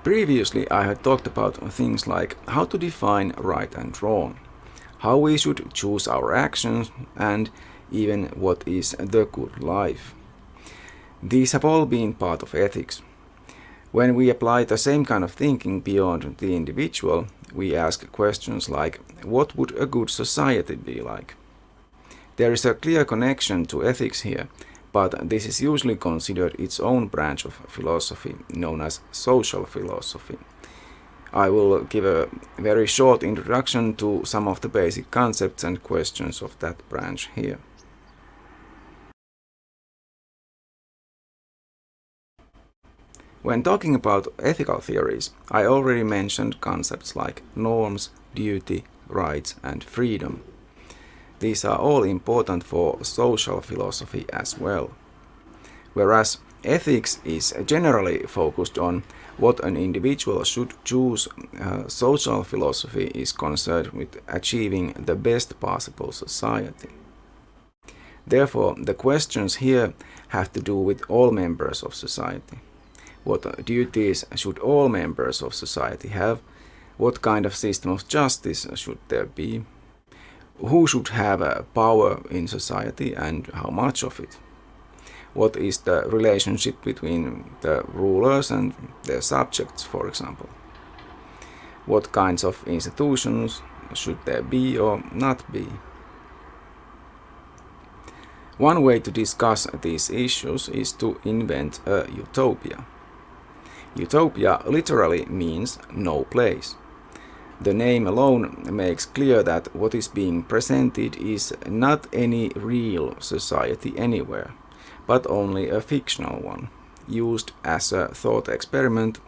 Previously, I had talked about things like how to define right and wrong, how we should choose our actions, and even what is the good life. These have all been part of ethics. When we apply the same kind of thinking beyond the individual, we ask questions like, what would a good society be like? There is a clear connection to ethics here, but this is usually considered its own branch of philosophy, known as social philosophy. I will give a very short introduction to some of the basic concepts and questions of that branch here. When talking about ethical theories, I already mentioned concepts like norms, duty, rights, and freedom. These are all important for social philosophy as well. Whereas ethics is generally focused on what an individual should choose, social philosophy is concerned with achieving the best possible society. Therefore, the questions here have to do with all members of society. What duties should all members of society have? What kind of system of justice should there be? Who should have power in society and how much of it? What is the relationship between the rulers and their subjects, for example? What kinds of institutions should there be or not be? One way to discuss these issues is to invent a utopia. Utopia literally means no place. The name alone makes clear that what is being presented is not any real society anywhere, but only a fictional one, used as a thought experiment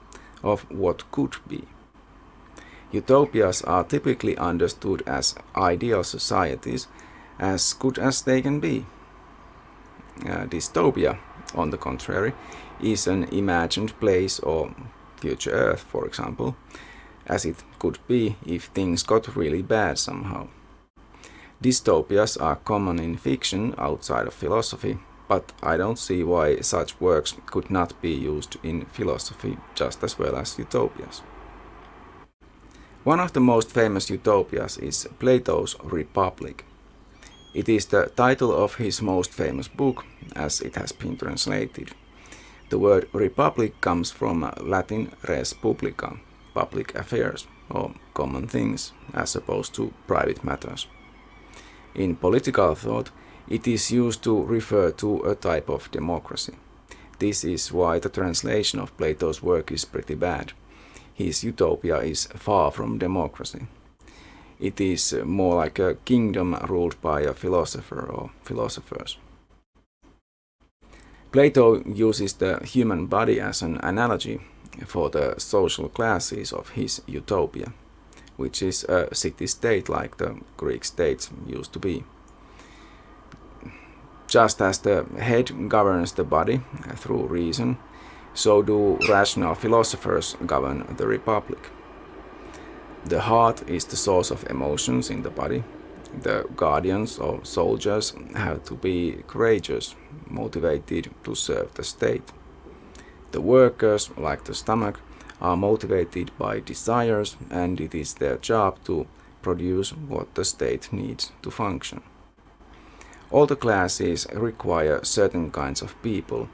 of what could be. Utopias are typically understood as ideal societies, as good as they can be. Dystopia, on the contrary, is an imagined place or future Earth, for example, as it could be if things got really bad somehow. Dystopias are common in fiction outside of philosophy, but I don't see why such works could not be used in philosophy just as well as utopias. One of the most famous utopias is Plato's Republic. It is the title of his most famous book, as it has been translated. The word republic comes from Latin res publica, public affairs, or common things, as opposed to private matters. In political thought, it is used to refer to a type of democracy. This is why the translation of Plato's work is pretty bad. His utopia is far from democracy. It is more like a kingdom ruled by a philosopher or philosophers. Plato uses the human body as an analogy for the social classes of his utopia, which is a city-state like the Greek states used to be. Just as the head governs the body through reason, so do rational philosophers govern the republic. The heart is the source of emotions in the body. The guardians or soldiers have to be courageous, motivated to serve the state. The workers, like the stomach, are motivated by desires, and it is their job to produce what the state needs to function. All the classes require certain kinds of people,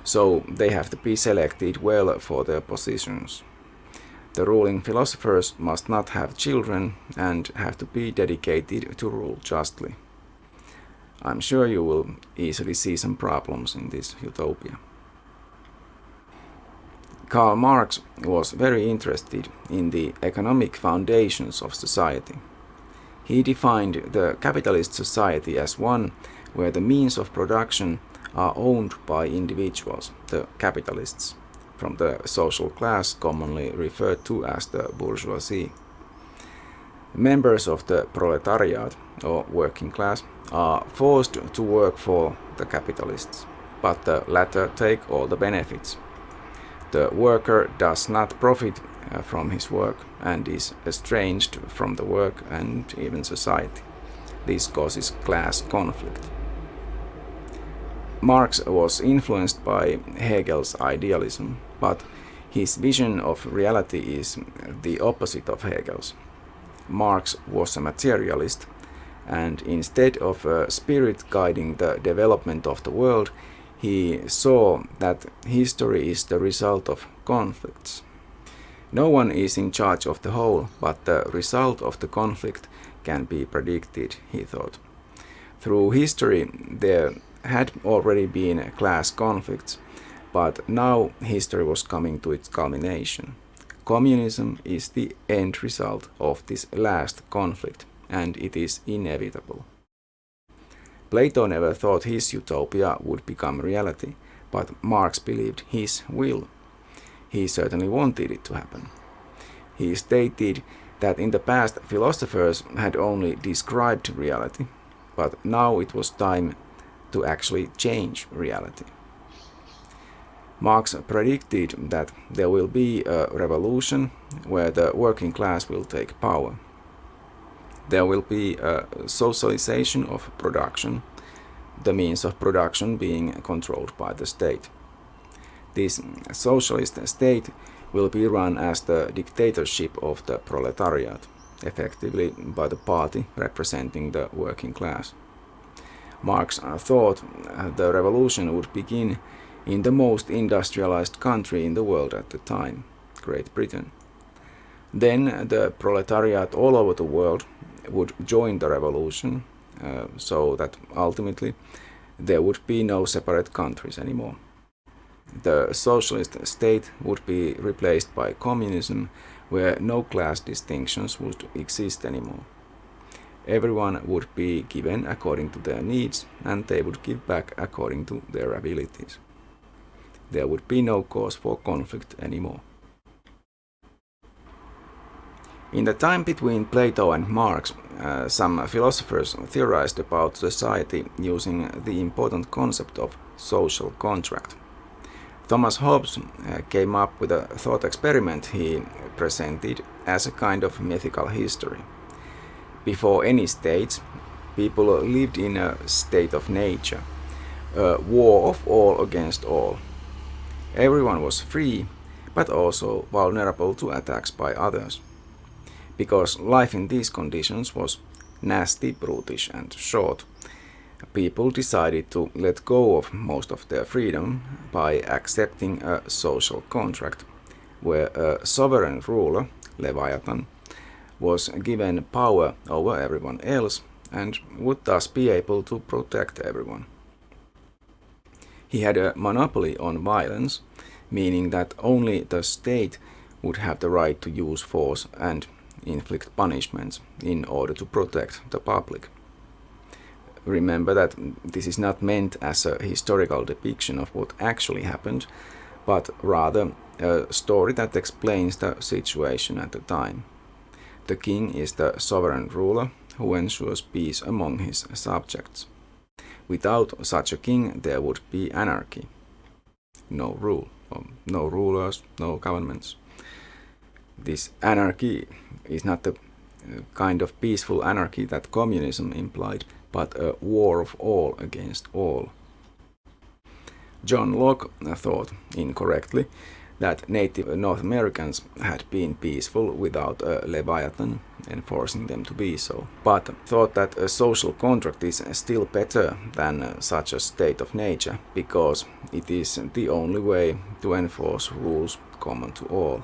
so they have to be selected well for their positions. The ruling philosophers must not have children and have to be dedicated to rule justly. I'm sure you will easily see some problems in this utopia. Karl Marx was very interested in the economic foundations of society. He defined the capitalist society as one where the means of production are owned by individuals, the capitalists, from the social class commonly referred to as the bourgeoisie. Members of the proletariat, or working class, are forced to work for the capitalists, but the latter take all the benefits. The worker does not profit from his work and is estranged from the work and even society. This causes class conflict. Marx was influenced by Hegel's idealism, but His vision of reality is the opposite of Hegel's. Marx was a materialist, and instead of a spirit guiding the development of the world, he saw that history is the result of conflicts. No one is in charge of the whole, but the result of the conflict can be predicted, he thought. Through history, there had already been class conflicts, but now history was coming to its culmination. Communism is the end result of this last conflict, and it is inevitable. Plato never thought his utopia would become reality, but Marx believed his will. He certainly wanted it to happen. He stated that in the past philosophers had only described reality, but now it was time to actually change reality. Marx predicted that there will be a revolution where the working class will take power. There will be a socialization of production, the means of production being controlled by the state. This socialist state will be run as the dictatorship of the proletariat, effectively by the party representing the working class. Marx thought the revolution would begin in the most industrialized country in the world at the time, Great Britain. Then the proletariat all over the world would join the revolution, so that ultimately there would be no separate countries anymore. The socialist state would be replaced by communism, where no class distinctions would exist anymore. Everyone would be given according to their needs, and they would give back according to their abilities. There would be no cause for conflict anymore. In the time between Plato and Marx, some philosophers theorized about society using the important concept of social contract. Thomas Hobbes came up with a thought experiment he presented as a kind of mythical history. Before any states, people lived in a state of nature, a war of all against all. Everyone was free, but also vulnerable to attacks by others. Because life in these conditions was nasty, brutish, and short, people decided to let go of most of their freedom by accepting a social contract, where a sovereign ruler, Leviathan, was given power over everyone else and would thus be able to protect everyone. He had a monopoly on violence, meaning that only the state would have the right to use force and inflict punishments in order to protect the public. Remember that this is not meant as a historical depiction of what actually happened, but rather a story that explains the situation at the time. The king is the sovereign ruler who ensures peace among his subjects. Without such a king, there would be anarchy. No rule, no rulers, no governments. This anarchy is not the kind of peaceful anarchy that communism implied, but a war of all against all. John Locke thought, incorrectly, that native North Americans had been peaceful without a Leviathan enforcing them to be so, but thought that a social contract is still better than such a state of nature, because it is the only way to enforce rules common to all,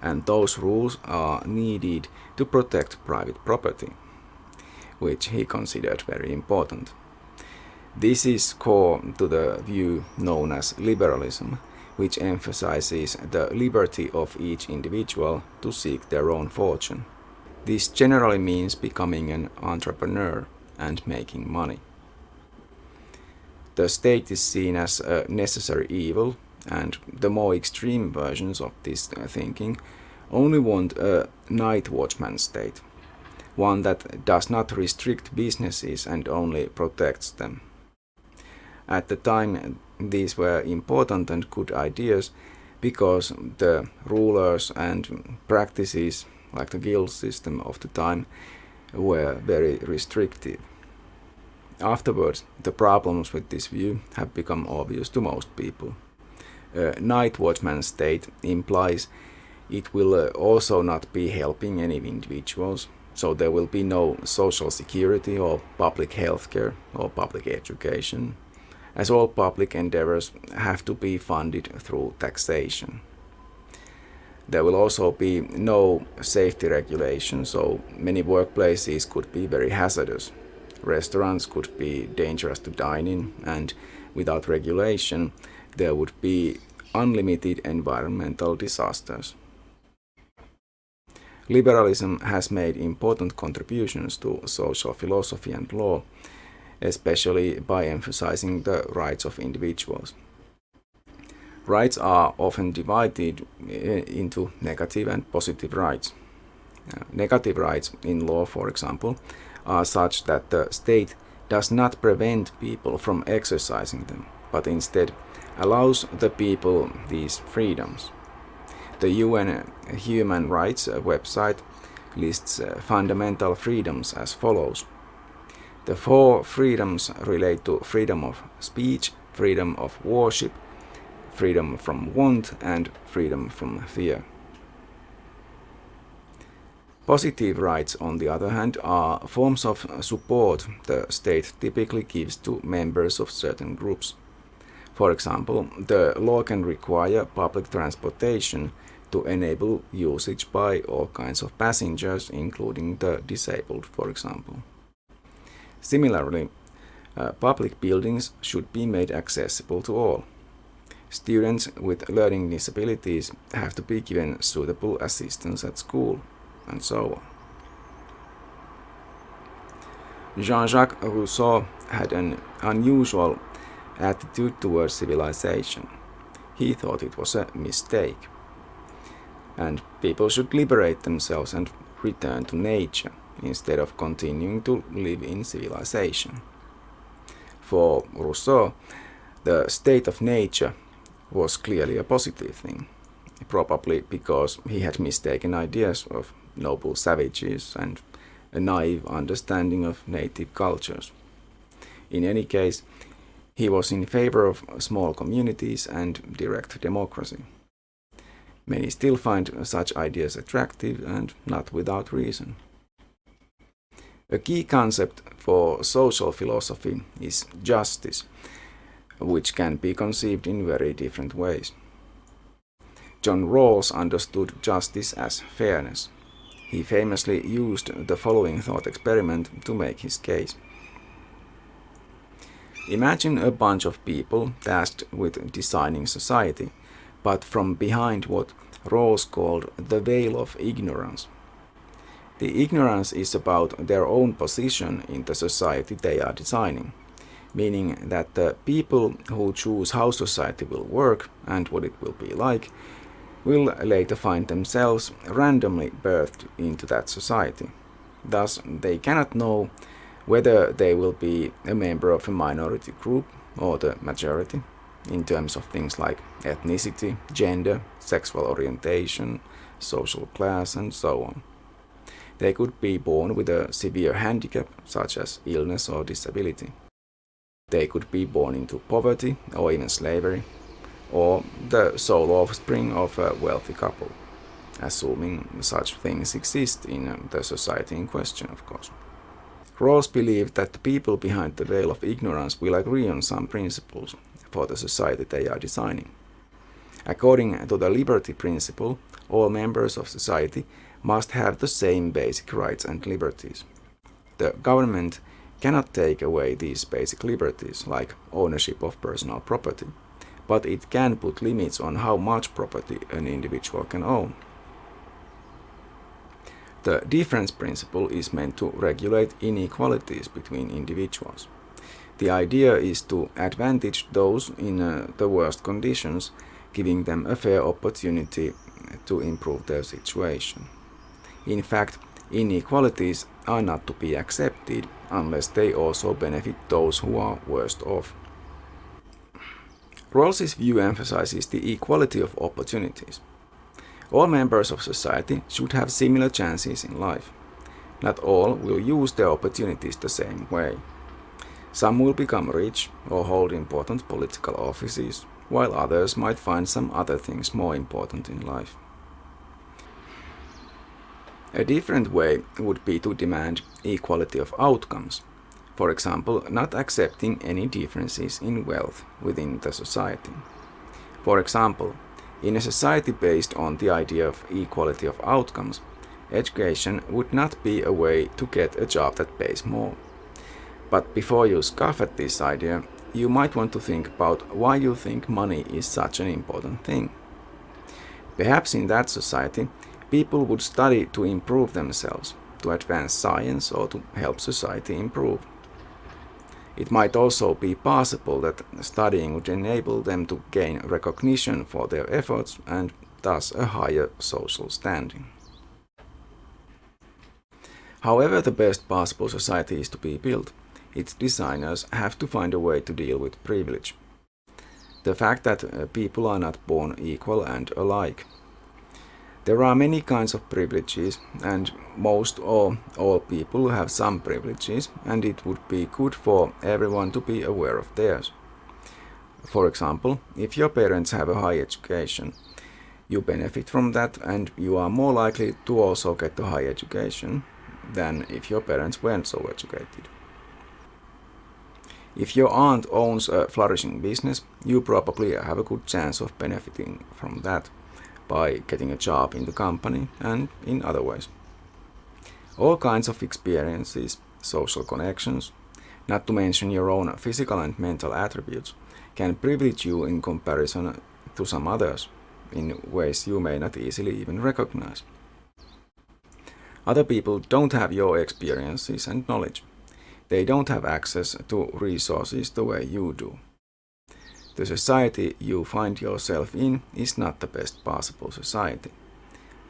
and those rules are needed to protect private property, which he considered very important. This is core to the view known as liberalism, which emphasizes the liberty of each individual to seek their own fortune. This generally means becoming an entrepreneur and making money. The state is seen as a necessary evil, and the more extreme versions of this thinking only want a night watchman state, one that does not restrict businesses and only protects them. At the time, these were important and good ideas because the rulers and practices, like the guild system of the time, were very restrictive. Afterwards, the problems with this view have become obvious to most people. A night watchman state implies it will also not be helping any individuals, so there will be no social security or public health care or public education, as all public endeavors have to be funded through taxation. There will also be no safety regulation, so many workplaces could be very hazardous. Restaurants could be dangerous to dine in, and without regulation, there would be unlimited environmental disasters. Liberalism has made important contributions to social philosophy and law, especially by emphasizing the rights of individuals. Rights are often divided into negative and positive rights. Negative rights in law, for example, are such that the state does not prevent people from exercising them, but instead allows the people these freedoms. The UN Human Rights website lists fundamental freedoms as follows. The 4 freedoms relate to freedom of speech, freedom of worship, freedom from want, and freedom from fear. Positive rights, on the other hand, are forms of support the state typically gives to members of certain groups. For example, the law can require public transportation to enable usage by all kinds of passengers, including the disabled, for example. Similarly, public buildings should be made accessible to all. Students with learning disabilities have to be given suitable assistance at school, and so on. Jean-Jacques Rousseau had an unusual attitude towards civilization. He thought it was a mistake, and people should liberate themselves and return to nature instead of continuing to live in civilization. For Rousseau, the state of nature was clearly a positive thing, probably because he had mistaken ideas of noble savages and a naive understanding of native cultures. In any case, he was in favor of small communities and direct democracy. Many still find such ideas attractive, and not without reason. A key concept for social philosophy is justice, which can be conceived in very different ways. John Rawls understood justice as fairness. He famously used the following thought experiment to make his case. Imagine a bunch of people tasked with designing society, but from behind what Rawls called the veil of ignorance. The ignorance is about their own position in the society they are designing, meaning that the people who choose how society will work and what it will be like will later find themselves randomly birthed into that society. Thus, they cannot know whether they will be a member of a minority group or the majority, in terms of things like ethnicity, gender, sexual orientation, social class, and so on. They could be born with a severe handicap, such as illness or disability. They could be born into poverty or even slavery, or the sole offspring of a wealthy couple, assuming such things exist in the society in question, of course. Rawls believed that the people behind the veil of ignorance will agree on some principles for the society they are designing. According to the liberty principle, all members of society must have the same basic rights and liberties. The government cannot take away these basic liberties, like ownership of personal property, but it can put limits on how much property an individual can own. The difference principle is meant to regulate inequalities between individuals. The idea is to advantage those in the worst conditions, giving them a fair opportunity to improve their situation. In fact, inequalities are not to be accepted unless they also benefit those who are worst off. Rawls's view emphasizes the equality of opportunities. All members of society should have similar chances in life. Not all will use their opportunities the same way. Some will become rich or hold important political offices, while others might find some other things more important in life. A different way would be to demand equality of outcomes. For example, not accepting any differences in wealth within the society. For example, in a society based on the idea of equality of outcomes, education would not be a way to get a job that pays more. But before you scoff at this idea, you might want to think about why you think money is such an important thing. Perhaps in that society, people would study to improve themselves, to advance science, or to help society improve. It might also be possible that studying would enable them to gain recognition for their efforts and thus a higher social standing. However the best possible society is to be built, its designers have to find a way to deal with privilege. The fact that people are not born equal and alike. There are many kinds of privileges, and most or all people have some privileges, and it would be good for everyone to be aware of theirs. For example, if your parents have a high education, you benefit from that and you are more likely to also get a high education than if your parents weren't so educated. If your aunt owns a flourishing business, you probably have a good chance of benefiting from that by getting a job in the company and in other ways. All kinds of experiences, social connections, not to mention your own physical and mental attributes, can privilege you in comparison to some others, in ways you may not easily even recognize. Other people don't have your experiences and knowledge. They don't have access to resources the way you do. The society you find yourself in is not the best possible society.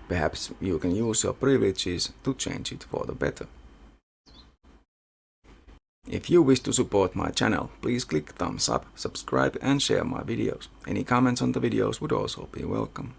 Perhaps you can use your privileges to change it for the better. If you wish to support my channel, please click thumbs up, subscribe and share my videos. Any comments on the videos would also be welcome.